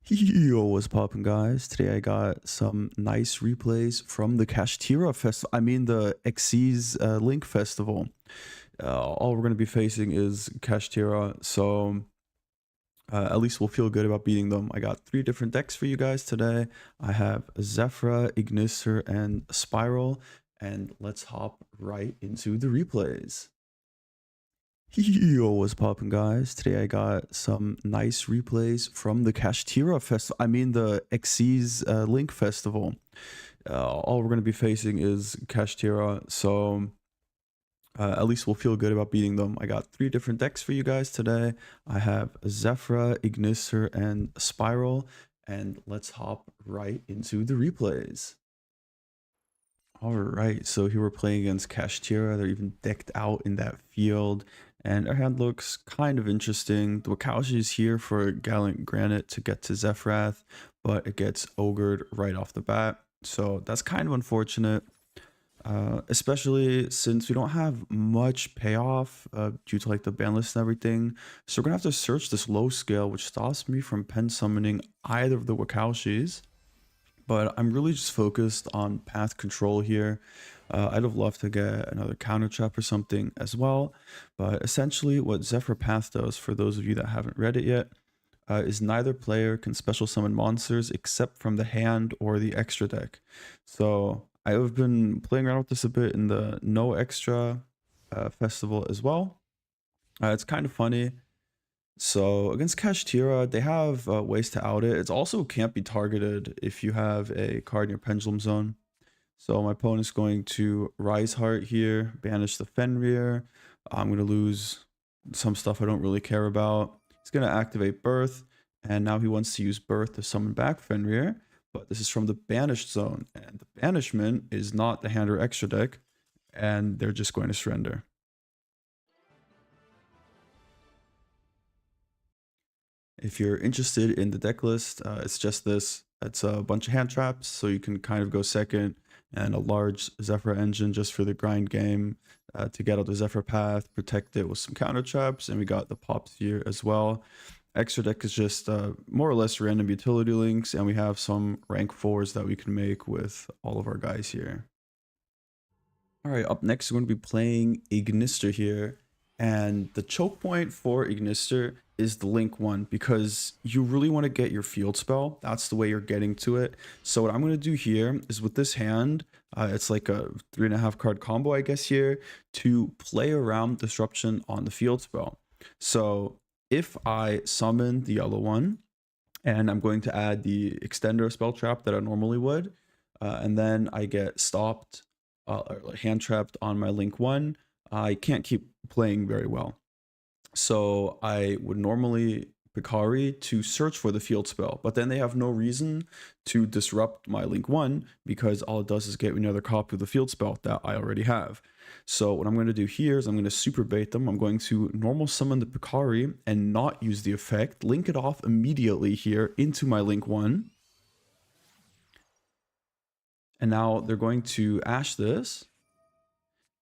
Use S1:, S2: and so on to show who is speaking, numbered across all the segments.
S1: Yo, what's poppin', guys? Today I got some nice replays from the Kashtira festival. I mean the XYZ Link festival. All we're gonna be facing is Kashtira, so at least we'll feel good about beating them. I got 3 different decks for you guys today. I have Zefra, Ignister, and SPYRAL, and let's hop right into the replays. Yo, what's poppin', guys? Today I got some nice replays from the Kashtira festival. I mean the XYZ Link festival. All we're gonna be facing is Kashtira, so at least we'll feel good about beating them. I got 3 different decks for you guys today. I have Zefra, Ignister, and SPYRAL, and let's hop right into the replays. Alright, so here we're playing against Kashtira. They're even decked out in that field, and our hand looks kind of interesting. The Wakaushi is here for Gallant Granite to get to Zefrath, but it gets ogred right off the bat, so that's kind of unfortunate. Especially since we don't have much payoff due to like the ban list and everything. So we're gonna have to search this low scale, which stops me from pen summoning either of the Wakaushis. But I'm really just focused on path control here. I'd have loved to get another counter trap or something as well. But essentially what Zefra Path does, for those of you that haven't read it yet, is neither player can special summon monsters except from the hand or the extra deck. So I've been playing around with this a bit in the no extra festival as well. It's kind of funny. So against Kashtira, they have ways to out it. It also can't be targeted if you have a card in your Pendulum Zone. So my opponent's going to Rise Heart here, banish the Fenrir. I'm going to lose some stuff I don't really care about. He's going to activate Birth, and now he wants to use Birth to summon back Fenrir. But this is from the Banished Zone, and the Banishment is not the hand or extra deck, and they're just going to surrender. If you're interested in the deck list, it's just this. It's a bunch of hand traps, so you can kind of go second, and a large Zefra engine just for the grind game to get out the Zefra path, protect it with some counter traps, and we got the pops here as well. Extra deck is just more or less random utility links, and we have some rank 4s that we can make with all of our guys here. Alright, up next we're going to be playing Ignister here, and the choke point for Ignister is the link 1 because you really want to get your field spell. That's the way you're getting to it. So what I'm going to do here is with this hand, it's like a 3.5 card combo I guess here, to play around disruption on the field spell. So if I summon the yellow one, and I'm going to add the extender spell trap that I normally would, and then I get stopped or hand trapped on my link 1, I can't keep playing very well. So I would normally Picari to search for the field spell, but then they have no reason to disrupt my link 1 because all it does is get me another copy of the field spell that I already have. So what I'm going to do here is I'm going to super bait them. I'm going to normal summon the Picari and not use the effect, link it off immediately here into my link 1. And now they're going to Ash this.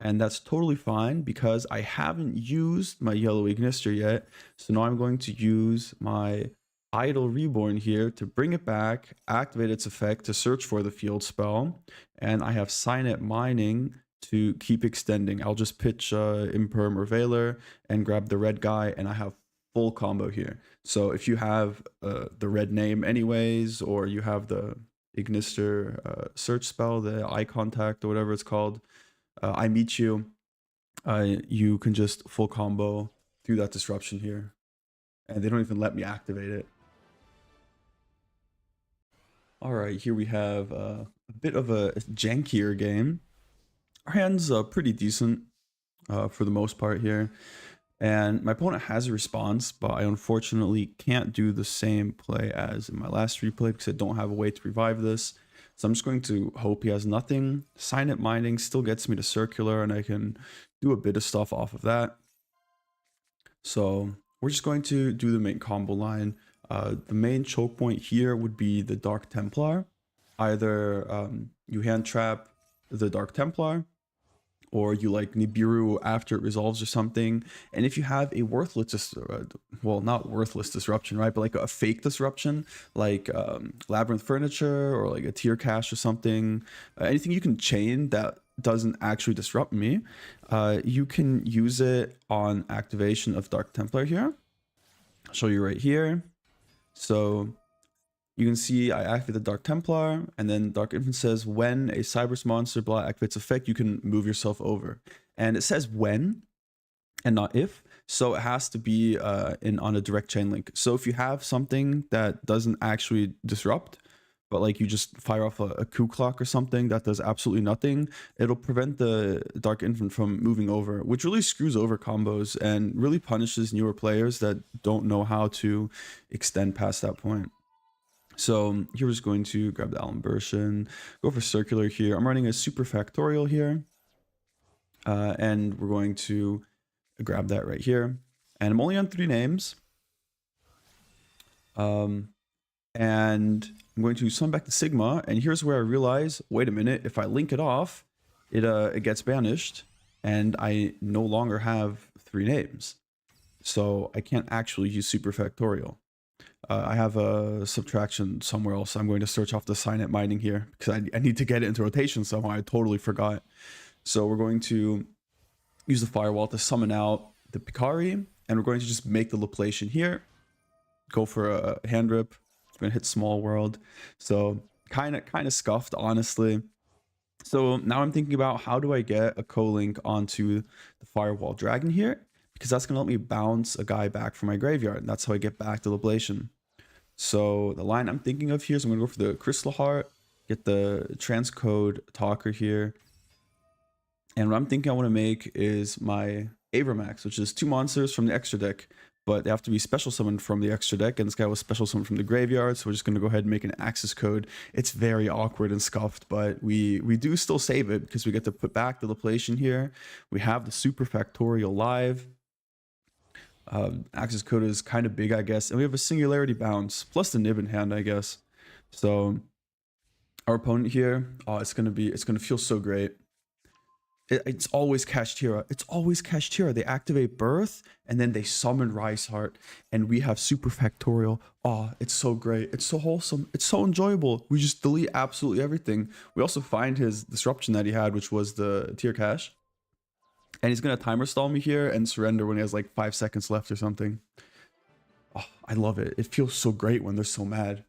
S1: And that's totally fine because I haven't used my yellow Ignister yet. So now I'm going to use my Idle Reborn here to bring it back, activate its effect to search for the field spell. And I have Signet Mining to keep extending. I'll just pitch Imperm or Valor and grab the red guy, and I have full combo here. So if you have the red name anyways, or you have the Ignister search spell, the eye contact or whatever it's called, I meet you, you can just full combo through that disruption here. And they don't even let me activate it. Alright, here we have a bit of a jankier game. Our hand's pretty decent for the most part here. And my opponent has a response, but I unfortunately can't do the same play as in my last replay because I don't have a way to revive this. So I'm just going to hope he has nothing. Signet Mining still gets me to circular, and I can do a bit of stuff off of that. So we're just going to do the main combo line. The main choke point here would be the Dark Templar. Either you hand trap the Dark Templar, or you like Nibiru after it resolves or something. And if you have a worthless, well, not worthless disruption, right? But like a fake disruption, like Labyrinth Furniture or like a tier cache or something, anything you can chain that doesn't actually disrupt me, you can use it on activation of Dark Templar here. I'll show you right here. So you can see I activate the Dark Templar, and then Dark Infant says when a Cyberse monster blah activates effect, you can move yourself over. And it says when and not if, so it has to be on a direct chain link. So if you have something that doesn't actually disrupt, but like you just fire off a coup clock or something that does absolutely nothing, it'll prevent the Dark Infant from moving over, which really screws over combos and really punishes newer players that don't know how to extend past that point. So here we're just going to grab the Allen version, go for circular here. I'm running a super factorial here. And we're going to grab that right here. And I'm only on 3 names. And I'm going to summon back to Sigma. And here's where I realize, wait a minute, if I link it off, it gets banished. And I no longer have 3 names. So I can't actually use super factorial. I have a subtraction somewhere else. I'm going to search off the Signet mining here because I need to get it into rotation somehow. I totally forgot. So we're going to use the firewall to summon out the Picari, and we're going to just make the Laplation here. Go for a hand rip. It's going to hit small world. So kind of scuffed, honestly. So now I'm thinking about how do I get a co-link onto the firewall dragon here, because that's going to let me bounce a guy back from my graveyard. And that's how I get back to Laplation. So the line I'm thinking of here is I'm going to go for the Crystal Heart, get the transcode talker here. And what I'm thinking I want to make is my Abramax, which is 2 monsters from the extra deck, but they have to be special summoned from the extra deck, and this guy was special summoned from the graveyard, so we're just going to go ahead and make an access code. It's very awkward and scuffed, but we do still save it because we get to put back the Laplation here. We have the super factorial live. Access code is kind of big, I guess, and we have a singularity bounce plus the nib in hand, I guess. So our opponent here, oh, it's gonna feel so great. It's always Kashtira. It's always Kashtira. They activate Birth and then they summon Rise Heart, and we have super factorial. Oh, it's so great. It's so wholesome. It's so enjoyable. We just delete absolutely everything. We also find his disruption that he had, which was the tier cache. And he's going to timer stall me here and surrender when he has like 5 seconds left or something. Oh, I love it. It feels so great when they're so mad.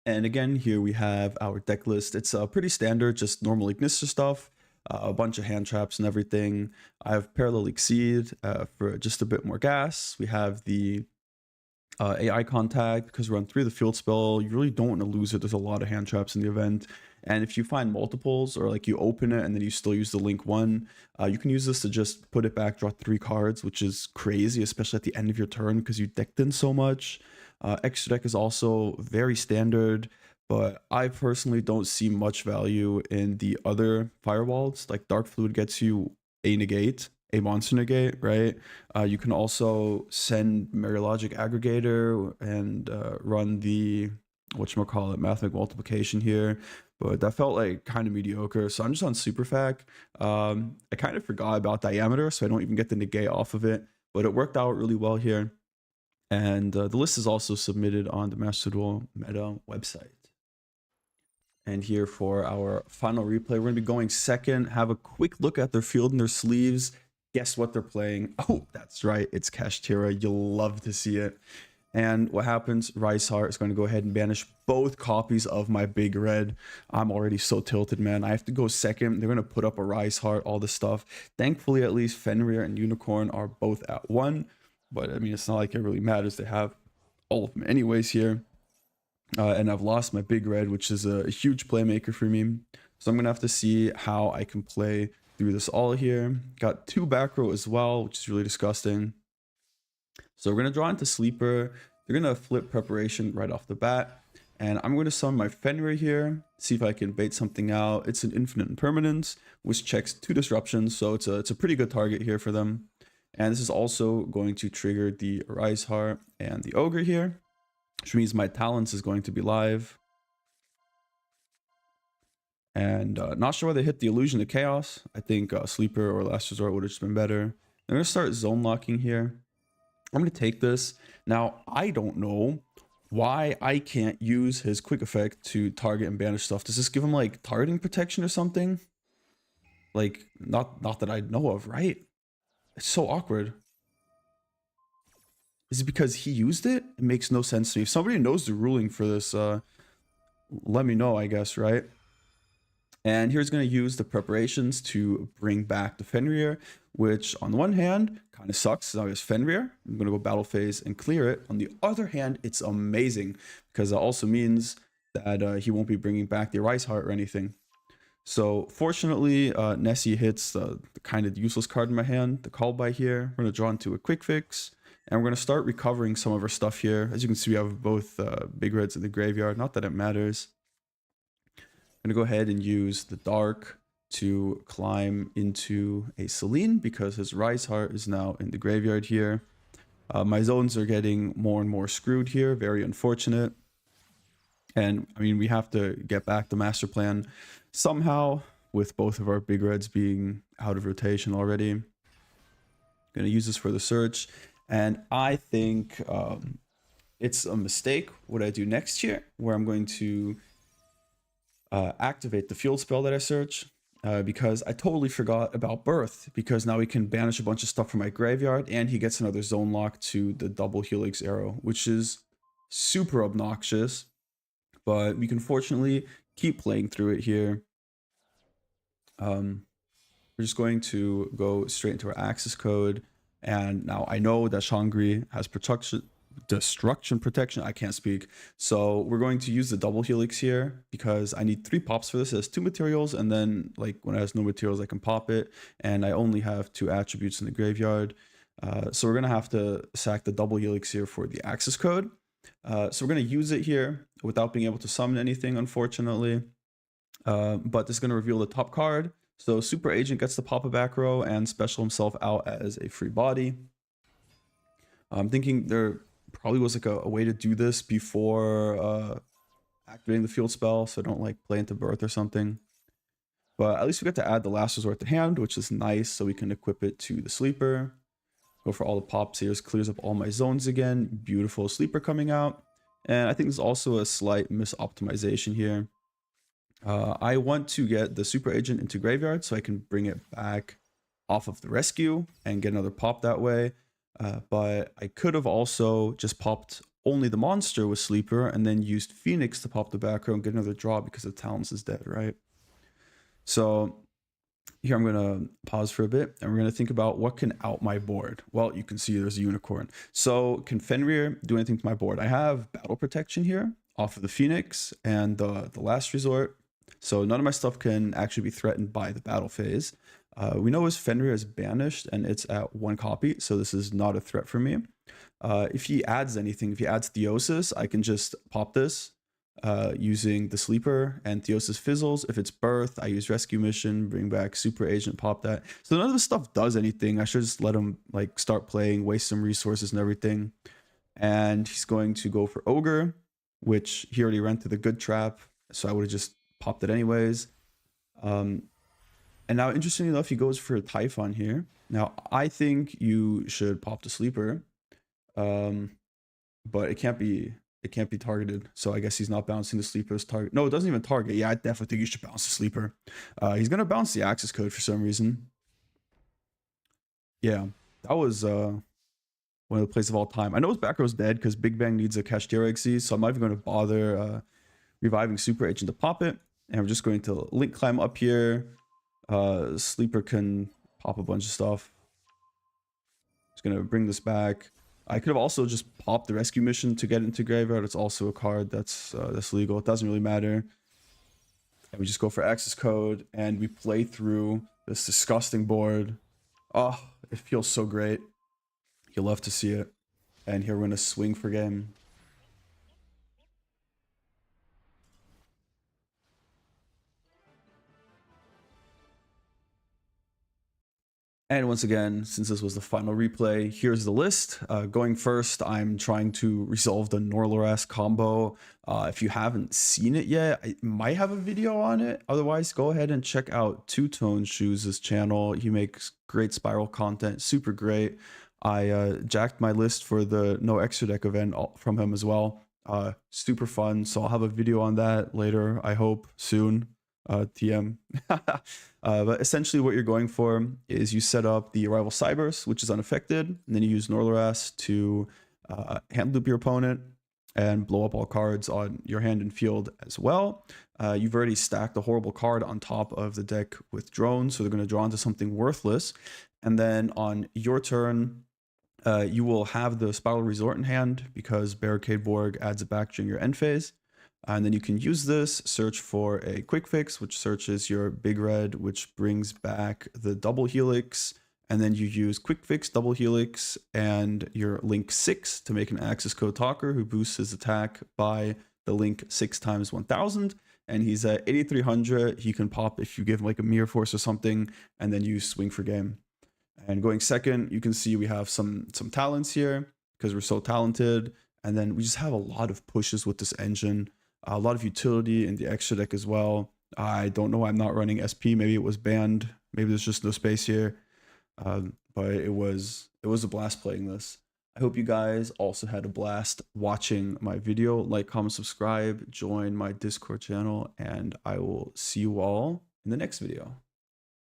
S1: And again, here we have our deck list. It's pretty standard, just normal Ignister stuff, a bunch of hand traps and everything. I have Parallel Exceed for just a bit more gas. We have the AI Contact because we run 3 of the field spell. You really don't want to lose it. There's a lot of hand traps in the event. And if you find multiples, or like you open it and then you still use the link 1, you can use this to just put it back, draw 3 cards, which is crazy, especially at the end of your turn because you decked in so much. Extra deck is also very standard, but I personally don't see much value in the other firewalls. Like Dark Fluid gets you a negate, a monster negate, right? You can also send Marilogic Aggregator and run the whatchamacallit, Mathematic Multiplication here, but that felt like kind of mediocre. So I'm just on Superfac. I kind of forgot about Diameter, so I don't even get the negate off of it, but it worked out really well here. And the list is also submitted on the Master Duel Meta website. And here for our final replay, we're going to be going second, have a quick look at their field and their sleeves. Guess what they're playing? Oh, that's right, it's Kashtira. You'll love to see it. And what happens? Rise Heart is going to go ahead and banish both copies of my big red. I'm already so tilted, man. I have to go second. They're going to put up a Rise Heart, all this stuff. Thankfully, at least Fenrir and Unicorn are both at 1. But I mean, it's not like it really matters. They have all of them anyways here. And I've lost my big red, which is a huge playmaker for me. So I'm going to have to see how I can play through this all here. Got 2 back row as well, which is really disgusting. So we're going to draw into Sleeper. They're going to flip Preparation right off the bat. And I'm going to summon my Fenrir here, see if I can bait something out. It's an Infinite Impermanence, which checks 2 disruptions. So it's a pretty good target here for them. And this is also going to trigger the Rise Heart and the Ogre here, which means my Talents is going to be live. And not sure why they hit the Illusion of Chaos. I think Sleeper or Last Resort would have just been better. I'm going to start zone locking here. I'm going to take this. Now, I don't know why I can't use his quick effect to target and banish stuff. Does this give him like targeting protection or something? Like, not that I know of, right? It's so awkward. Is it because he used it? It makes no sense to me. If somebody knows the ruling for this, let me know, I guess, right? And here's going to use the preparations to bring back the Fenrir, which on the one hand kind of sucks. Now it's Fenrir. I'm going to go battle phase and clear it. On the other hand, it's amazing because it also means that he won't be bringing back the Arise Heart or anything. So fortunately, Nessie hits the kind of useless card in my hand, the Call By here. We're going to draw into a quick fix. And we're going to start recovering some of our stuff here. As you can see, we have both big reds in the graveyard. Not that it matters. I'm going to go ahead and use the Dark to climb into a Selene because his Rise Heart is now in the graveyard here. My zones are getting more and more screwed here. Very unfortunate. And I mean, we have to get back the master plan somehow with both of our big reds being out of rotation already. Going to use this for the search. And I think it's a mistake what I do next here, where I'm going to activate the field spell that I search because I totally forgot about Birth, because now we can banish a bunch of stuff from my graveyard and he gets another zone lock to the double Helix arrow, which is super obnoxious, but we can fortunately keep playing through it here. We're just going to go straight into our access code. And now I know that Shangri has destruction protection. I can't speak. So we're going to use the double Helix here because I need 3 pops for this. It has 2 materials, and then like when it has no materials, I can pop it. And I only have 2 attributes in the graveyard. So we're going to have to sack the double Helix here for the access code. So we're going to use it here without being able to summon anything, unfortunately. But this is going to reveal the top card. So Super Agent gets to pop a back row and special himself out as a free body. I'm thinking there probably was like a way to do this before activating the field spell, so I don't like play into Birth or something. But at least we get to add the Last Resort to hand, which is nice, so we can equip it to the Sleeper. Go for all the pops here, clears up all my zones again. Beautiful Sleeper coming out. And I think there's also a slight misoptimization here. I want to get the Super Agent into graveyard so I can bring it back off of the rescue and get another pop that way. But I could have also just popped only the monster with Sleeper and then used Phoenix to pop the back row and get another draw because the Talons is dead, right? So here I'm going to pause for a bit and we're going to think about what can out my board. Well, you can see there's a unicorn. So can Fenrir do anything to my board? I have battle protection here off of the Phoenix and the Last Resort. So none of my stuff can actually be threatened by the battle phase. We know his Fenrir is banished and it's at 1 copy, so this is not a threat for me. If he adds anything, if he adds Theosis, I can just pop this using the Sleeper, and Theosis fizzles. If it's Birth, I use Rescue Mission, bring back Super Agent, pop that. So none of this stuff does anything. I should just let him like start playing, waste some resources and everything. And he's going to go for Ogre, which he already ran through the good trap, so I would have just popped it anyways. And now, interestingly enough, he goes for a Typhon here. Now, I think you should pop the Sleeper, but it can't be targeted. So I guess he's not bouncing the Sleeper's target. No, it doesn't even target. Yeah, I definitely think you should bounce the Sleeper. He's gonna bounce the access code for some reason. Yeah, that was one of the plays of all time. I know his back row's dead because Big Bang needs a Kashtira XZ, so I'm not even going to bother reviving Super Agent to pop it. And we're just going to link climb up here. Sleeper can pop a bunch of stuff. Just gonna bring this back. I could have also just popped the Rescue Mission to get into graveyard. It's also a card that's legal. It doesn't really matter. And we just go for access code and we play through this disgusting board. Oh, it feels so great. You love to see it. And here we're gonna swing for game. And once again, since this was the final replay, here's the list. Going first, I'm trying to resolve the Norloras combo. If you haven't seen it yet, I might have a video on it. Otherwise, go ahead and check out Two Tone Shoes' channel. He makes great spiral content, super great. I jacked my list for the No Extra Deck event from him as well. Super fun. So I'll have a video on that later, I hope, soon. TM. But essentially what you're going for is you set up the Arrival Cybers, which is unaffected, and then you use Norloras to hand loop your opponent and blow up all cards on your hand and field as well. You've already stacked a horrible card on top of the deck with drones, so they're going to draw into something worthless. And then on your turn, you will have the Spiral Resort in hand because Barricade Borg adds it back during your end phase. And then you can use this, search for a quick fix, which searches your big red, which brings back the double helix. And then you use quick fix, double helix, and your link 6 to make an access code talker who boosts his attack by the link 6 times 1000. And he's at 8300. He can pop if you give him like a mirror force or something, and then you swing for game. And going second, you can see we have some talents here because we're so talented. And then we just have a lot of pushes with this engine. A lot of utility in the extra deck as well. I don't know why I'm not running SP. Maybe it was banned. Maybe there's just no space here. But it was a blast playing this. I hope you guys also had a blast watching my video. Like, comment, subscribe, join my Discord channel, and I will see you all in the next video.